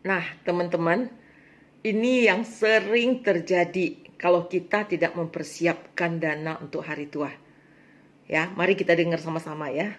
Nah, teman-teman, ini yang sering terjadi kalau kita tidak mempersiapkan dana untuk hari tua. Ya, mari kita dengar sama-sama ya.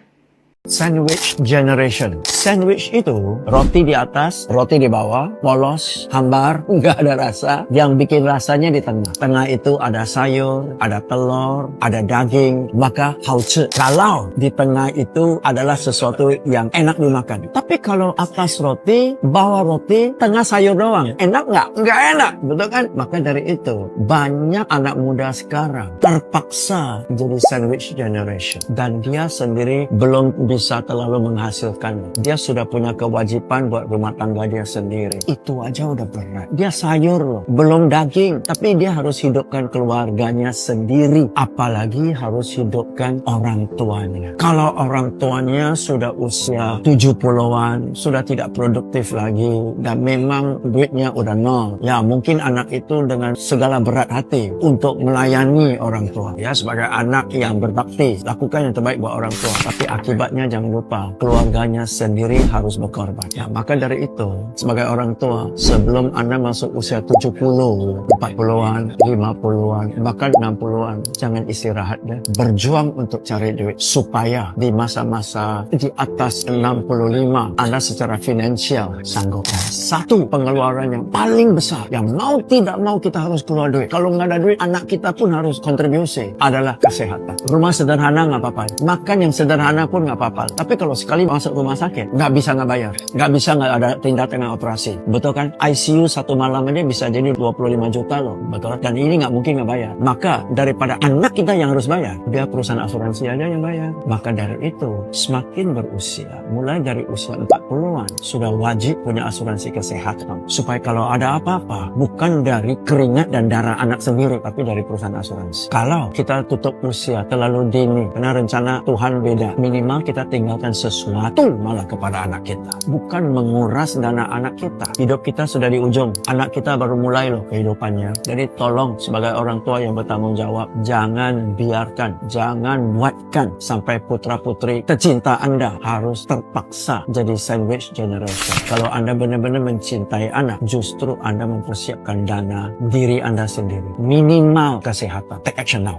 Sandwich generation. Sandwich itu roti di atas, roti di bawah, polos, hambar, nggak ada rasa. Yang bikin rasanya di tengah. Tengah itu ada sayur, ada telur, ada daging, maka hauce. Kalau di tengah itu adalah sesuatu yang enak dimakan. Tapi kalau atas roti, bawah roti, tengah sayur doang, enak nggak? Nggak enak, betul kan? Maka dari itu banyak anak muda sekarang terpaksa jadi sandwich generation, dan dia sendiri belum bisa terlalu menghasilkan. Dia sudah punya kewajiban buat rumah tangga dia sendiri. Itu aja udah berat. Dia sayur loh, belum daging. Tapi dia harus hidupkan keluarganya sendiri. Apalagi harus hidupkan orang tuanya. Kalau orang tuanya sudah usia 70-an, sudah tidak produktif lagi, dan memang duitnya udah nol. Ya mungkin anak itu dengan segala berat hati untuk melayani orang tua. Ya sebagai anak yang berbakti, lakukan yang terbaik buat orang tua. Tapi akibatnya jangan lupa, keluarganya sendiri harus berkorban. Ya, maka dari itu, sebagai orang tua, sebelum Anda masuk usia 70, 40-an, 50-an, bahkan 60-an, jangan istirahat deh. Berjuang untuk cari duit, supaya di masa-masa di atas 65, Anda secara finansial sanggup. Satu pengeluaran yang paling besar, yang mau tidak mau kita harus keluar duit. Kalau nggak ada duit, anak kita pun harus kontribusi, adalah kesehatan. Rumah sederhana nggak apa-apa, makan yang sederhana pun nggak apa-apa. Tapi kalau sekali masuk rumah sakit, nggak bisa nggak bayar, nggak bisa nggak ada tindakan operasi, betul kan? ICU satu malam aja bisa jadi 25 juta loh, betul? Dan ini nggak mungkin nggak bayar. Maka daripada anak kita yang harus bayar, dia perusahaan asuransi aja yang bayar. Maka dari itu, semakin berusia, mulai dari usia 40-an, sudah wajib punya asuransi kesehatan. Supaya kalau ada apa-apa, bukan dari keringat dan darah anak sendiri, tapi dari perusahaan asuransi. Kalau kita tutup usia terlalu dini, karena rencana Tuhan beda, minimal kita tinggalkan sesuatu malah kepada anak kita, bukan menguras dana anak kita. Hidup kita sudah di ujung, anak kita baru mulai loh kehidupannya. Jadi tolong sebagai orang tua yang bertanggung jawab, jangan biarkan, jangan buatkan sampai putra-putri tercinta Anda harus terpaksa jadi sandwich generation. Kalau Anda benar-benar mencintai anak, justru Anda mempersiapkan dana diri Anda sendiri, minimal kesehatan. Take action now.